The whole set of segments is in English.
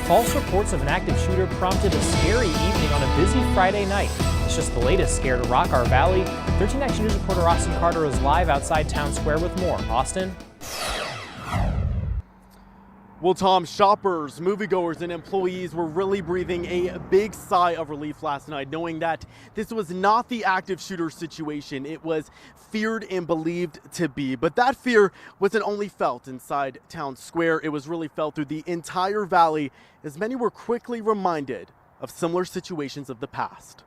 False reports of an active shooter prompted a scary evening on a busy Friday night. It's just the latest scare to rock our valley. 13 Action News reporter Austin Carter is live outside Town Square with more. Austin? Well, Tom, shoppers, moviegoers, and employees were really breathing a big sigh of relief last night, knowing that this was not the active shooter situation it was feared and believed to be. But that fear wasn't only felt inside Town Square, it was really felt through the entire valley, as many were quickly reminded of similar situations of the past.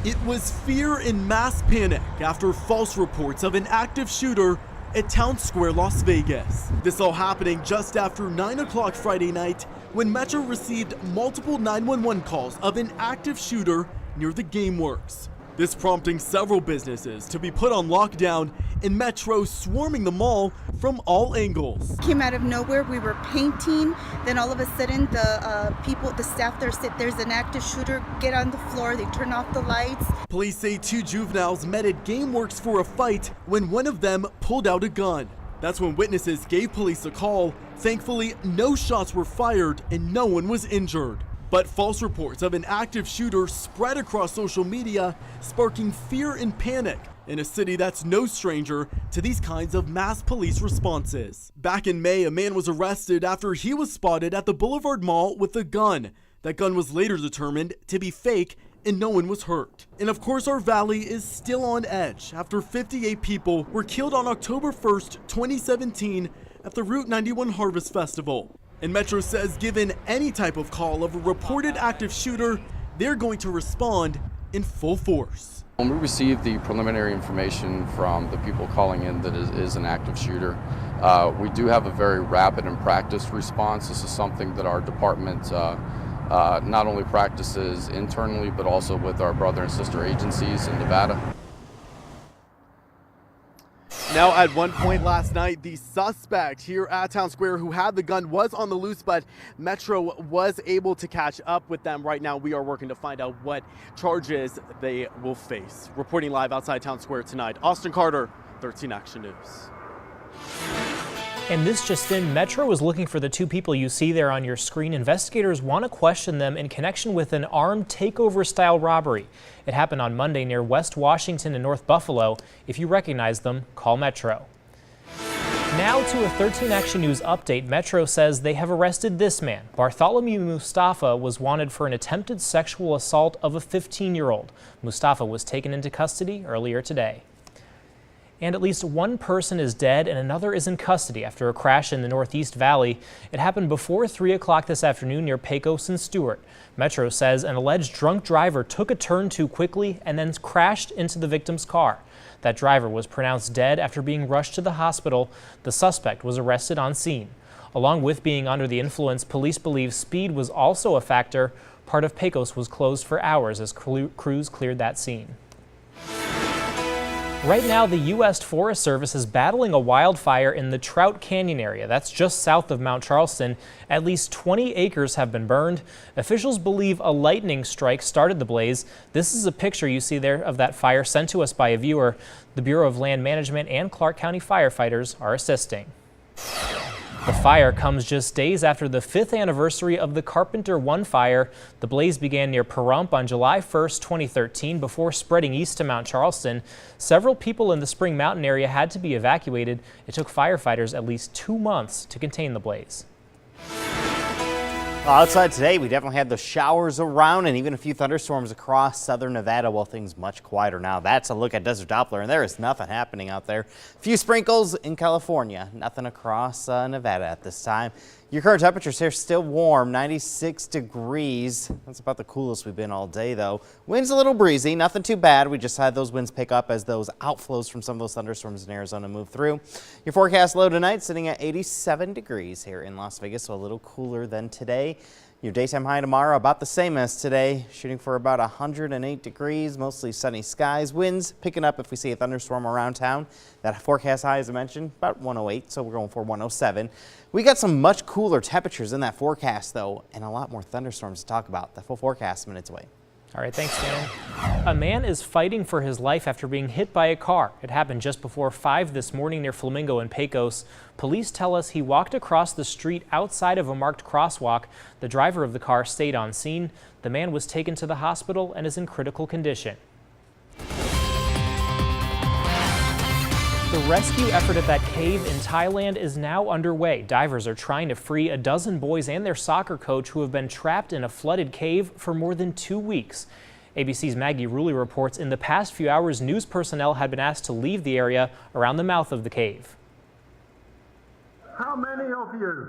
It was fear and mass panic after false reports of an active shooter at Town Square, Las Vegas. This all happening just after 9 o'clock Friday night when Metro received multiple 911 calls of an active shooter near the GameWorks. This prompting several businesses to be put on lockdown and Metro swarming the mall from all angles. Came out of nowhere, we were painting, then all of a sudden the staff there said there's an active shooter, get on the floor, they turn off the lights. Police say 2 juveniles met at GameWorks for a fight when one of them pulled out a gun. That's when witnesses gave police a call. Thankfully, no shots were fired and no one was injured. But false reports of an active shooter spread across social media, sparking fear and panic in a city that's no stranger to these kinds of mass police responses. Back in May, a man was arrested after he was spotted at the Boulevard Mall with a gun. That gun was later determined to be fake and no one was hurt. And of course, our valley is still on edge after 58 people were killed on October 1st, 2017 at the Route 91 Harvest Festival. And Metro says given any type of call of a reported active shooter, they're going to respond in full force. When we received the preliminary information from the people calling in that it is an active shooter, we do have a very rapid and practiced response. This is something that our department not only practices internally, but also with our brother and sister agencies in Nevada. Now, at one point last night, the suspect here at Town Square who had the gun was on the loose, but Metro was able to catch up with them. Right now, we are working to find out what charges they will face. Reporting live outside Town Square tonight, Austin Carter, 13 Action News. And this just in, Metro is looking for the 2 people you see there on your screen. Investigators want to question them in connection with an armed takeover-style robbery. It happened on Monday near West Washington and North Buffalo. If you recognize them, call Metro. Now to a 13 Action News update. Metro says they have arrested this man. Bartholomew Mustafa was wanted for an attempted sexual assault of a 15-year-old. Mustafa was taken into custody earlier today. And at least 1 person is dead and another is in custody after a crash in the Northeast Valley. It happened before 3 o'clock this afternoon near Pecos and Stewart. Metro says an alleged drunk driver took a turn too quickly and then crashed into the victim's car. That driver was pronounced dead after being rushed to the hospital. The suspect was arrested on scene. Along with being under the influence, police believe speed was also a factor. Part of Pecos was closed for hours as crews cleared that scene. Right now, the U.S. Forest Service is battling a wildfire in the Trout Canyon area. That's just south of Mount Charleston. At least 20 acres have been burned. Officials believe a lightning strike started the blaze. This is a picture you see there of that fire sent to us by a viewer. The Bureau of Land Management and Clark County firefighters are assisting. The fire comes just days after the 5th anniversary of the Carpenter 1 fire. The blaze began near Pahrump on July 1st, 2013, before spreading east to Mount Charleston. Several people in the Spring Mountain area had to be evacuated. It took firefighters at least 2 months to contain the blaze. Outside today, we definitely had the showers around and even a few thunderstorms across southern Nevada, while things much quieter now. That's a look at Desert Doppler, and there is nothing happening out there. A few sprinkles in California, nothing across Nevada at this time. Your current temperatures here still warm, 96 degrees. That's about the coolest we've been all day, though. Wind's a little breezy, nothing too bad. We just had those winds pick up as those outflows from some of those thunderstorms in Arizona move through. Your forecast low tonight sitting at 87 degrees here in Las Vegas, so a little cooler than today. Your daytime high tomorrow about the same as today, shooting for about 108 degrees, mostly sunny skies. Winds picking up if we see a thunderstorm around town. That forecast high, as I mentioned, about 108, so we're going for 107. We got some much cooler temperatures in that forecast, though, and a lot more thunderstorms to talk about. The full forecast minutes away. All right, thanks, Dan. A man is fighting for his life after being hit by a car. It happened just before 5 this morning near Flamingo and Pecos. Police tell us he walked across the street outside of a marked crosswalk. The driver of the car stayed on scene. The man was taken to the hospital and is in critical condition. The rescue effort at that cave in Thailand is now underway. Divers are trying to free a dozen boys and their soccer coach who have been trapped in a flooded cave for more than 2 weeks. ABC's Maggie Rulli reports in the past few hours, news personnel had been asked to leave the area around the mouth of the cave. How many of you?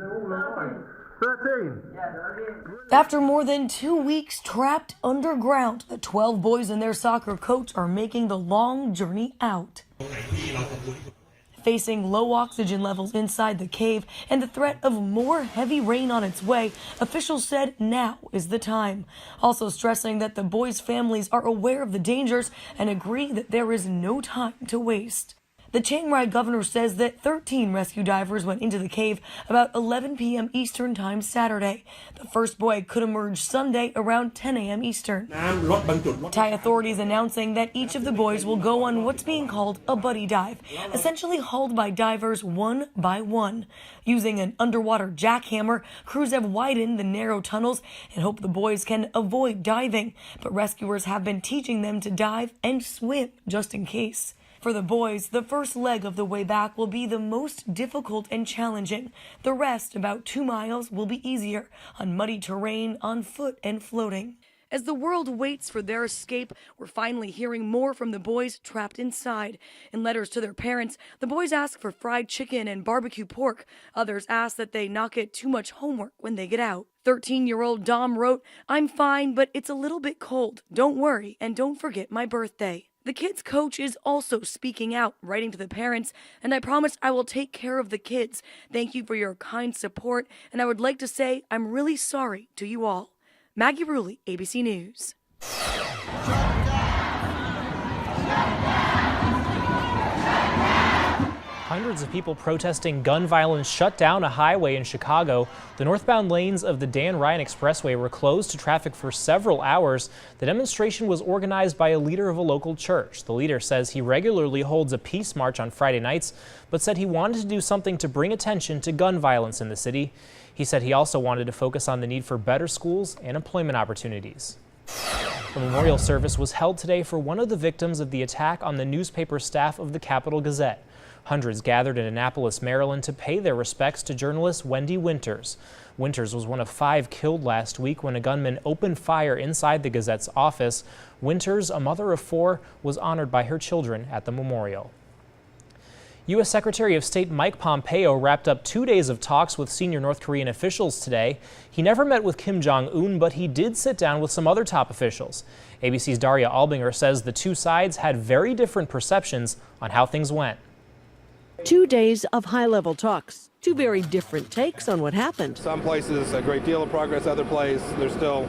13. After more than 2 weeks trapped underground, the 12 boys and their soccer coach are making the long journey out. Facing low oxygen levels inside the cave and the threat of more heavy rain on its way, officials said now is the time. Also stressing that the boys' families are aware of the dangers and agree that there is no time to waste. The Chiang Rai governor says that 13 rescue divers went into the cave about 11 p.m. Eastern Time Saturday. The first boy could emerge Sunday around 10 a.m. Eastern. Thai authorities announcing that each of the boys will go on what's being called a buddy dive, essentially hauled by divers one by one. Using an underwater jackhammer, crews have widened the narrow tunnels and hope the boys can avoid diving. But rescuers have been teaching them to dive and swim just in case. For the boys, the first leg of the way back will be the most difficult and challenging. The rest, about 2 miles, will be easier, on muddy terrain, on foot and floating. As the world waits for their escape, we're finally hearing more from the boys trapped inside. In letters to their parents, the boys ask for fried chicken and barbecue pork. Others ask that they not get too much homework when they get out. 13-year-old Dom wrote, "I'm fine, but it's a little bit cold. Don't worry, and don't forget my birthday." The kids' coach is also speaking out, writing to the parents, "And I promise I will take care of the kids. Thank you for your kind support, and I would like to say I'm really sorry to you all." Maggie Rulli, ABC News. Hundreds of people protesting gun violence shut down a highway in Chicago. The northbound lanes of the Dan Ryan Expressway were closed to traffic for several hours. The demonstration was organized by a leader of a local church. The leader says he regularly holds a peace march on Friday nights, but said he wanted to do something to bring attention to gun violence in the city. He said he also wanted to focus on the need for better schools and employment opportunities. A memorial service was held today for one of the victims of the attack on the newspaper staff of the Capital Gazette. Hundreds gathered in Annapolis, Maryland to pay their respects to journalist Wendy Winters. Winters was one of 5 killed last week when a gunman opened fire inside the Gazette's office. Winters, a mother of 4, was honored by her children at the memorial. U.S. Secretary of State Mike Pompeo wrapped up 2 days of talks with senior North Korean officials today. He never met with Kim Jong-un, but he did sit down with some other top officials. ABC's Daria Albinger says the two sides had very different perceptions on how things went. 2 days of high-level talks, 2 very different takes on what happened. Some places a great deal of progress, other places there's still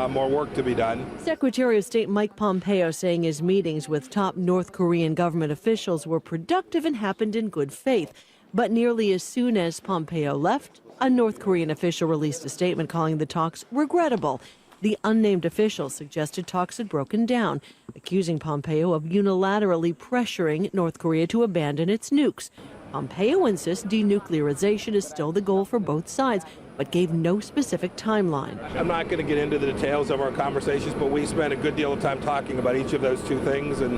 more work to be done. Secretary of State Mike Pompeo saying his meetings with top North Korean government officials were productive and happened in good faith. But nearly as soon as Pompeo left, a North Korean official released a statement calling the talks regrettable. The unnamed official suggested talks had broken down, accusing Pompeo of unilaterally pressuring North Korea to abandon its nukes. Pompeo insists denuclearization is still the goal for both sides, but gave no specific timeline. I'm not going to get into the details of our conversations, but we spent a good deal of time talking about each of those 2 things, and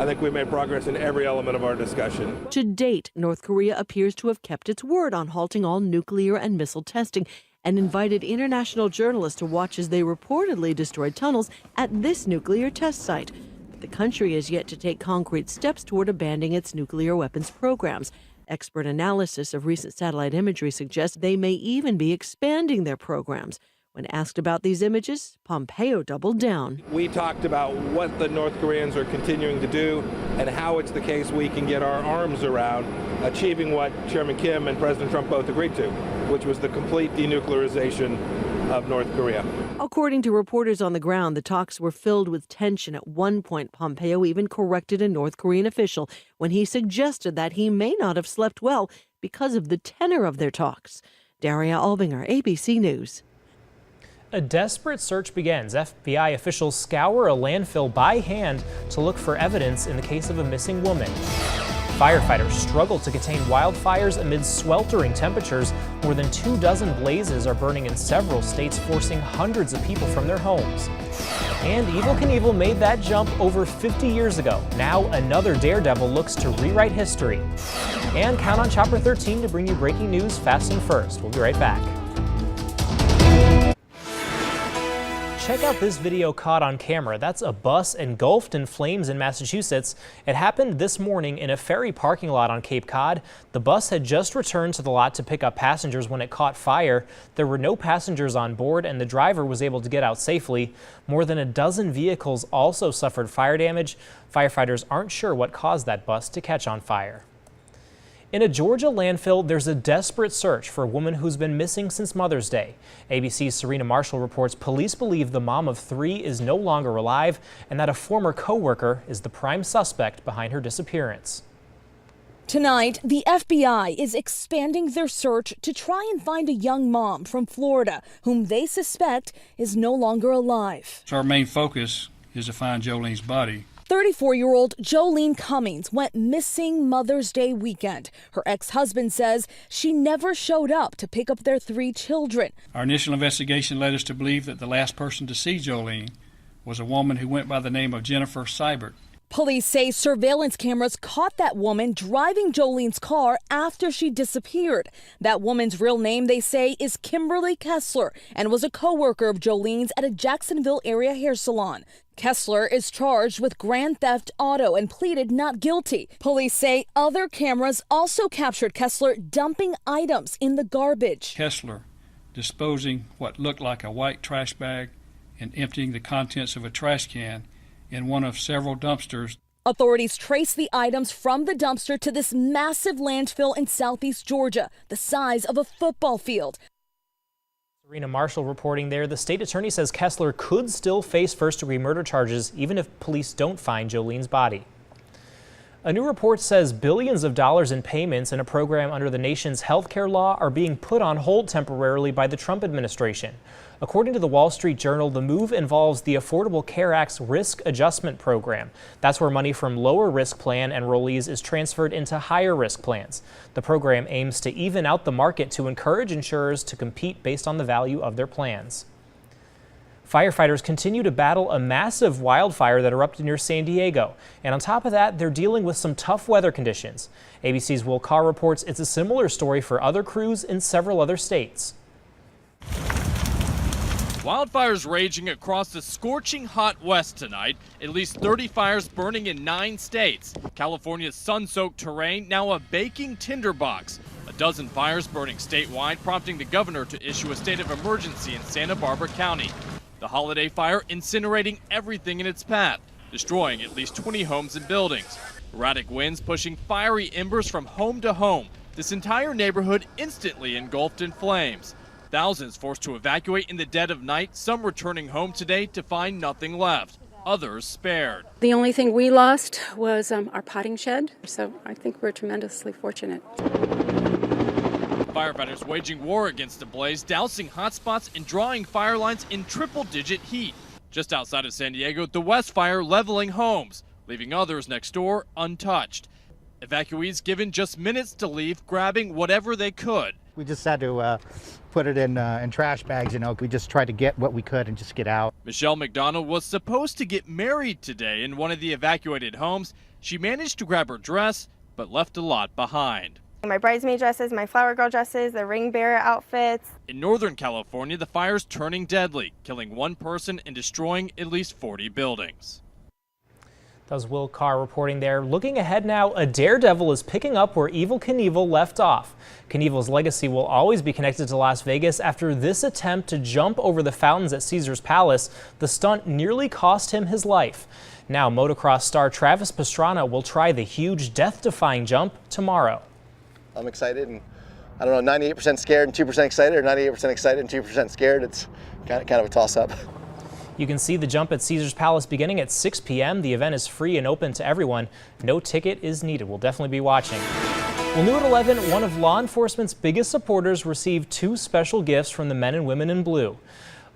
I think we made progress in every element of our discussion. To date, North Korea appears to have kept its word on halting all nuclear and missile testing and invited international journalists to watch as they reportedly destroyed tunnels at this nuclear test site. But the country is yet to take concrete steps toward abandoning its nuclear weapons programs. Expert analysis of recent satellite imagery suggests they may even be expanding their programs. When asked about these images, Pompeo doubled down. We talked about what the North Koreans are continuing to do and how it's the case we can get our arms around achieving what Chairman Kim and President Trump both agreed to, which was the complete denuclearization of North Korea. According to reporters on the ground, the talks were filled with tension. At one point, Pompeo even corrected a North Korean official when he suggested that he may not have slept well because of the tenor of their talks. Daria Albinger, ABC News. A desperate search begins. FBI officials scour a landfill by hand to look for evidence in the case of a missing woman. Firefighters struggle to contain wildfires amid sweltering temperatures. More than 24 blazes are burning in several states, forcing hundreds of people from their homes. And Evel Knievel made that jump over 50 years ago. Now another daredevil looks to rewrite history. And count on Chopper 13 to bring you breaking news fast and first. We'll be right back. Check out this video caught on camera. That's a bus engulfed in flames in Massachusetts. It happened this morning in a ferry parking lot on Cape Cod. The bus had just returned to the lot to pick up passengers when it caught fire. There were no passengers on board and the driver was able to get out safely. More than a dozen vehicles also suffered fire damage. Firefighters aren't sure what caused that bus to catch on fire. In a Georgia landfill, there's a desperate search for a woman who's been missing since Mother's Day. ABC's Serena Marshall reports police believe the mom of 3 is no longer alive and that a former co-worker is the prime suspect behind her disappearance. Tonight, the FBI is expanding their search to try and find a young mom from Florida whom they suspect is no longer alive. So our main focus is to find Jolene's body. 34-year-old Jolene Cummings went missing Mother's Day weekend. Her ex-husband says she never showed up to pick up their 3 children. Our initial investigation led us to believe that the last person to see Jolene was a woman who went by the name of Jennifer Seibert. Police say surveillance cameras caught that woman driving Jolene's car after she disappeared. That woman's real name, they say, is Kimberly Kessler and was a co-worker of Jolene's at a Jacksonville area hair salon. Kessler is charged with grand theft auto and pleaded not guilty. Police say other cameras also captured Kessler dumping items in the garbage. Kessler disposing what looked like a white trash bag and emptying the contents of a trash can in one of several dumpsters. Authorities traced the items from the dumpster to this massive landfill in southeast Georgia, the size of a football field. Serena Marshall reporting there. The state attorney says Kessler could still face first-degree murder charges even if police don't find Jolene's body. A new report says billions of dollars in payments in a program under the nation's health care law are being put on hold temporarily by the Trump administration. According to the Wall Street Journal, the move involves the Affordable Care Act's Risk Adjustment Program. That's where money from lower risk plan enrollees is transferred into higher risk plans. The program aims to even out the market to encourage insurers to compete based on the value of their plans. Firefighters continue to battle a massive wildfire that erupted near San Diego. And on top of that, they're dealing with some tough weather conditions. ABC's Will Carr reports it's a similar story for other crews in several other states. Wildfires raging across the scorching hot west tonight. At least 30 fires burning in 9 states. California's sun-soaked terrain now a baking tinderbox. A dozen fires burning statewide, prompting the governor to issue a state of emergency in Santa Barbara County. The holiday fire incinerating everything in its path, destroying at least 20 homes and buildings. Erratic winds pushing fiery embers from home to home. This entire neighborhood instantly engulfed in flames. Thousands forced to evacuate in the dead of night, some returning home today to find nothing left. Others spared. The only thing we lost was our potting shed, so I think we're tremendously fortunate. Firefighters waging war against the blaze, dousing hotspots and drawing fire lines in triple-digit heat. Just outside of San Diego, the West Fire leveling homes, leaving others next door untouched. Evacuees given just minutes to leave, grabbing whatever they could. We just had to put it in trash bags, We just tried to get what we could and just get out. Michelle McDonald was supposed to get married today in one of the evacuated homes. She managed to grab her dress, but left a lot behind. My bridesmaid dresses, my flower girl dresses, the ring bearer outfits. In Northern California, the fire's turning deadly, killing 1 person and destroying at least 40 buildings. That was Will Carr reporting there. Looking ahead now, a daredevil is picking up where Evel Knievel left off. Knievel's legacy will always be connected to Las Vegas after this attempt to jump over the fountains at Caesars Palace. The stunt nearly cost him his life. Now, motocross star Travis Pastrana will try the huge death-defying jump tomorrow. I'm excited, and I don't know, 98% scared and 2% excited, or 98% excited and 2% scared. It's kind of a toss-up. You can see the jump at Caesars Palace beginning at 6 p.m. The event is free and open to everyone. No ticket is needed. We'll definitely be watching. Well, new at 11, one of law enforcement's biggest supporters received 2 special gifts from the men and women in blue.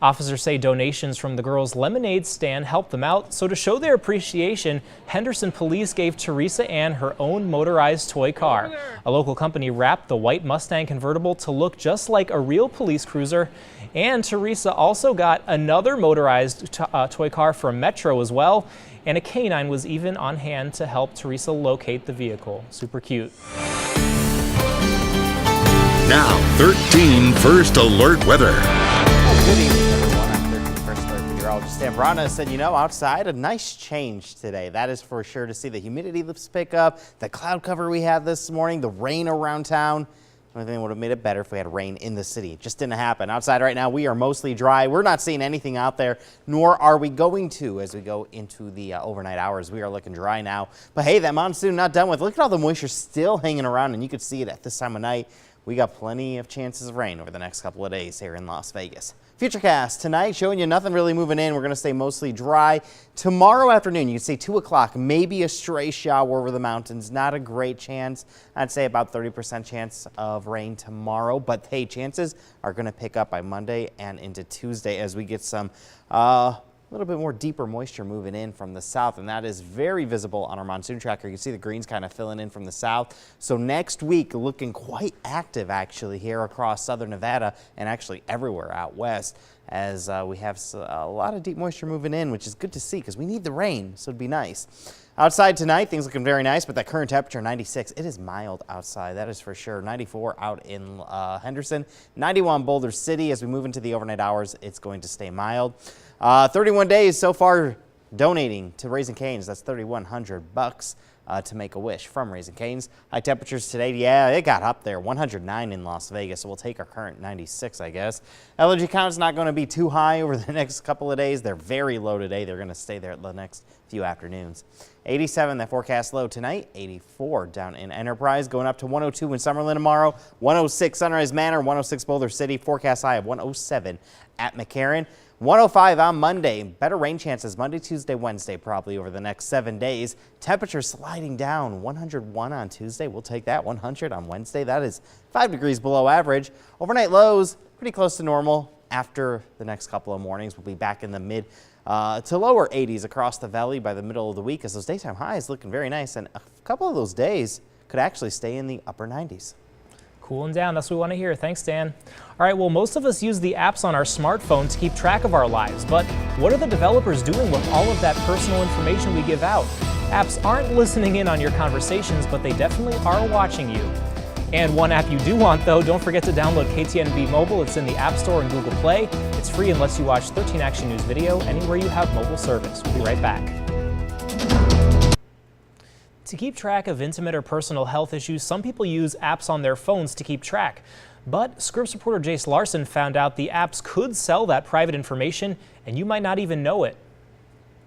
Officers say donations from the girls' lemonade stand helped them out, so to show their appreciation, Henderson police gave Teresa Ann her own motorized toy car. A local company wrapped the white Mustang convertible to look just like a real police cruiser, and Teresa also got another motorized toy car from Metro as well, and a canine was even on hand to help Teresa locate the vehicle. Super cute. Now, 13 First Alert weather. Good evening, everyone. I'm 13 First Alert meteorologist Dan Brana said, you know, outside, a nice change today. That is for sure to see. The humidity lifts pick up, the cloud cover we had this morning, the rain around town. The only thing would have made it better if we had rain in the city. It just didn't happen. Outside right now, we are mostly dry. We're not seeing anything out there, nor are we going to as we go into the overnight hours. We are looking dry now. But hey, that monsoon not done with. Look at all the moisture still hanging around, and you could see it at this time of night. We got plenty of chances of rain over the next couple of days here in Las Vegas. Futurecast tonight showing you nothing really moving in. We're going to stay mostly dry. Tomorrow afternoon, you can say 2 o'clock, maybe a stray shower over the mountains. Not a great chance. I'd say about 30% chance of rain tomorrow. But hey, chances are going to pick up by Monday and into Tuesday as we get some a little bit more deeper moisture moving in from the south, and that is very visible on our monsoon tracker. You can see the greens kind of filling in from the south. So next week, looking quite active actually here across southern Nevada and actually everywhere out west as we have a lot of deep moisture moving in, which is good to see because we need the rain, so it'd be nice. Outside tonight, things looking very nice, but that current temperature, 96. It is mild outside, that is for sure. 94 out in Henderson, 91 Boulder City. As we move into the overnight hours, it's going to stay mild. 31 days so far donating to Raising Cane's. That's $3,100 to make a wish from Raising Cane's. High temperatures today, yeah, it got up there. 109 in Las Vegas, so we'll take our current 96, I guess. Allergy count's not going to be too high over the next couple of days. They're very low today. They're going to stay there the next few afternoons. 87, that forecast low tonight. 84 down in Enterprise, going up to 102 in Summerlin tomorrow. 106 Sunrise Manor, 106 Boulder City. Forecast high of 107 at McCarran. 105 on Monday. Better rain chances Monday, Tuesday, Wednesday, probably over the next 7 days. Temperature sliding down. 101 on Tuesday. We'll take that. 100 on Wednesday. That is 5 degrees below average. Overnight lows pretty close to normal. After the next couple of mornings, we'll be back in the mid to lower 80s across the valley by the middle of the week as those daytime highs looking very nice. And a couple of those days could actually stay in the upper 90s. Cooling down, that's what we want to hear. Thanks, Dan. All right, well, most of us use the apps on our smartphone to keep track of our lives, but what are the developers doing with all of that personal information we give out? Apps aren't listening in on your conversations, but they definitely are watching you. And one app you do want, though, don't forget to download KTNB Mobile. It's in the App Store and Google Play. It's free and lets you watch 13 Action News video anywhere you have mobile service. We'll be right back. To keep track of intimate or personal health issues, some people use apps on their phones to keep track. But Scripps reporter Jace Larson found out the apps could sell that private information, and you might not even know it.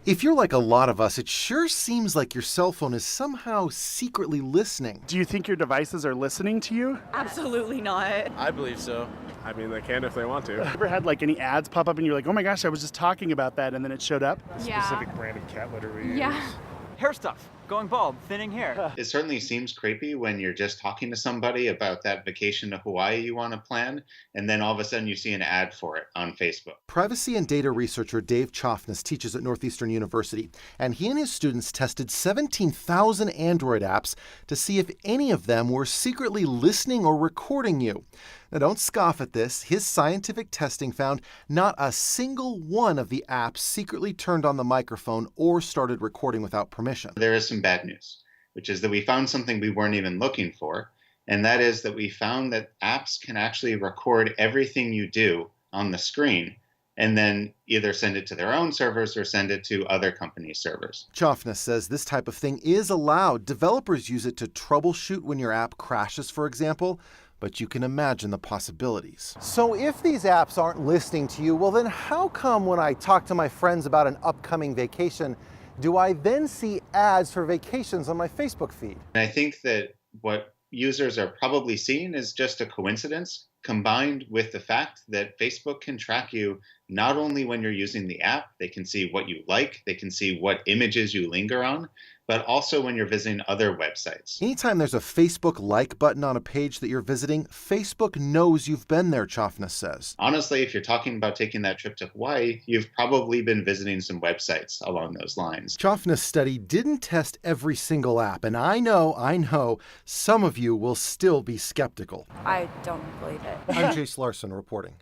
If you're like a lot of us, it sure seems like your cell phone is somehow secretly listening. Do you think your devices are listening to you? Absolutely not. I believe so. I mean, they can if they want to. Ever had like any ads pop up and you're like, oh my gosh, I was just talking about that, and then it showed up? Yeah. Specific brand of cat litter we use. Yeah. Hair stuff, going bald, thinning hair. It certainly seems creepy when you're just talking to somebody about that vacation to Hawaii you want to plan, and then all of a sudden you see an ad for it on Facebook. Privacy and data researcher Dave Chofness teaches at Northeastern University, and he and his students tested 17,000 Android apps to see if any of them were secretly listening or recording you. Now, don't scoff at this. His scientific testing found not a single one of the apps secretly turned on the microphone or started recording without permission. There is some bad news, which is that we found something we weren't even looking for, and that is that we found that apps can actually record everything you do on the screen and then either send it to their own servers or send it to other companies' servers. Chofness says this type of thing is allowed. Developers use it to troubleshoot when your app crashes, for example. But you can imagine the possibilities. So if these apps aren't listening to you, well then how come when I talk to my friends about an upcoming vacation, do I then see ads for vacations on my Facebook feed? And I think that what users are probably seeing is just a coincidence combined with the fact that Facebook can track you not only when you're using the app, they can see what you like, they can see what images you linger on, but also when you're visiting other websites. Anytime there's a Facebook like button on a page that you're visiting, Facebook knows you've been there, Chofness says. Honestly, if you're talking about taking that trip to Hawaii, you've probably been visiting some websites along those lines. Chofness' study didn't test every single app, and I know, some of you will still be skeptical. I don't believe it. I'm Jace Larson reporting.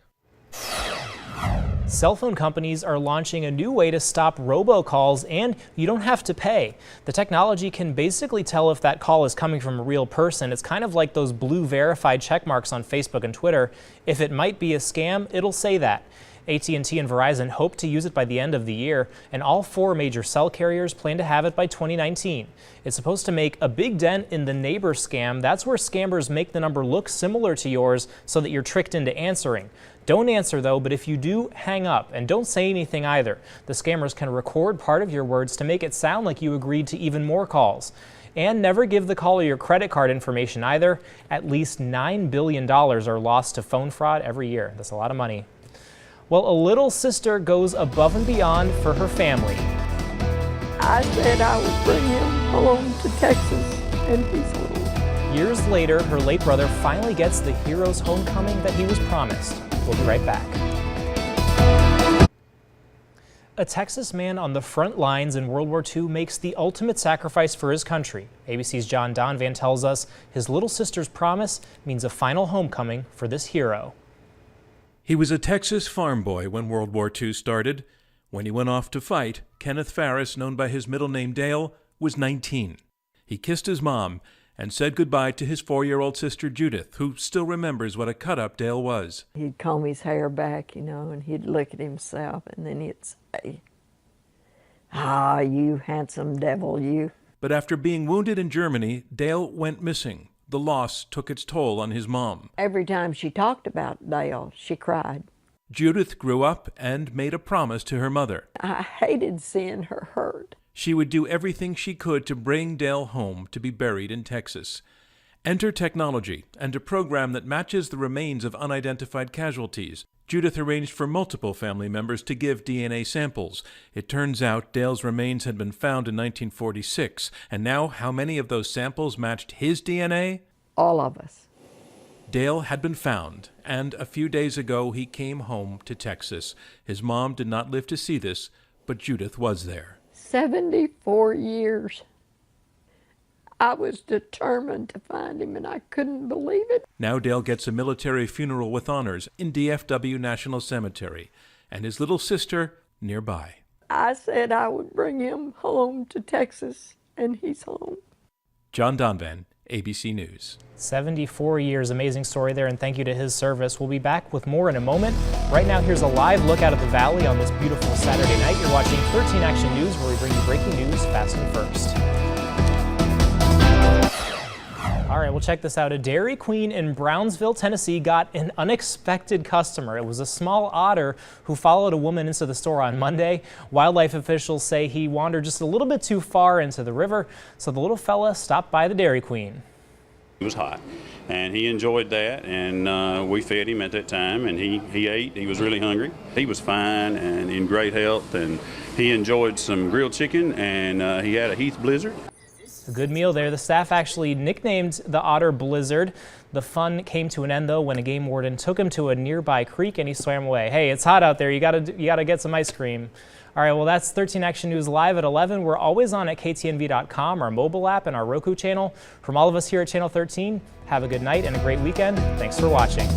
Cell phone companies are launching a new way to stop robocalls, and you don't have to pay. The technology can basically tell if that call is coming from a real person. It's kind of like those blue verified check marks on Facebook and Twitter. If it might be a scam, it'll say that. AT&T and Verizon hope to use it by the end of the year, and all 4 major cell carriers plan to have it by 2019. It's supposed to make a big dent in the neighbor scam. That's where scammers make the number look similar to yours so that you're tricked into answering. Don't answer though, but if you do, hang up and don't say anything either. The scammers can record part of your words to make it sound like you agreed to even more calls. And never give the caller your credit card information either. At least $9 billion are lost to phone fraud every year. That's a lot of money. Well, a little sister goes above and beyond for her family. I said I would bring him home to Texas, and he's home. Years later, her late brother finally gets the hero's homecoming that he was promised. We'll be right back. A Texas man on the front lines in World War II makes the ultimate sacrifice for his country. ABC's John Donvan tells us his little sister's promise means a final homecoming for this hero. He was a Texas farm boy when World War II started. When he went off to fight, Kenneth Farris, known by his middle name Dale, was 19. He kissed his mom and said goodbye to his 4-year-old sister Judith, who still remembers what a cut-up Dale was. He'd comb his hair back, and he'd look at himself, and then he'd say, "Ah, you handsome devil, you." But after being wounded in Germany, Dale went missing. The loss took its toll on his mom. Every time she talked about Dale, she cried. Judith grew up and made a promise to her mother. I hated seeing her hurt. She would do everything she could to bring Dale home to be buried in Texas. Enter technology and a program that matches the remains of unidentified casualties. Judith arranged for multiple family members to give DNA samples. It turns out Dale's remains had been found in 1946, and now how many of those samples matched his DNA? All of us. Dale had been found, and a few days ago he came home to Texas. His mom did not live to see this, but Judith was there. 74 years. I was determined to find him, and I couldn't believe it. Now Dale gets a military funeral with honors in DFW National Cemetery, and his little sister nearby. I said I would bring him home to Texas, and he's home. John Donvan, ABC News. 74 years, amazing story there, and thank you to his service. We'll be back with more in a moment. Right now, here's a live look out of the valley on this beautiful Saturday night. You're watching 13 Action News, where we bring you breaking news fast and first. All right, well, check this out. A Dairy Queen in Brownsville, Tennessee got an unexpected customer. It was a small otter who followed a woman into the store on Monday. Wildlife officials say he wandered just a little bit too far into the river, so the little fella stopped by the Dairy Queen. It was hot, and he enjoyed that, and we fed him at that time, and he ate. He was really hungry. He was fine and in great health, and he enjoyed some grilled chicken, and he had a Heath Blizzard. A good meal there. The staff actually nicknamed the otter Blizzard. The fun came to an end, though, when a game warden took him to a nearby creek and he swam away. Hey, it's hot out there. You gotta get some ice cream. All right, well, that's 13 Action News live at 11. We're always on at ktnv.com, our mobile app, and our Roku channel. From all of us here at Channel 13, have a good night and a great weekend. Thanks for watching.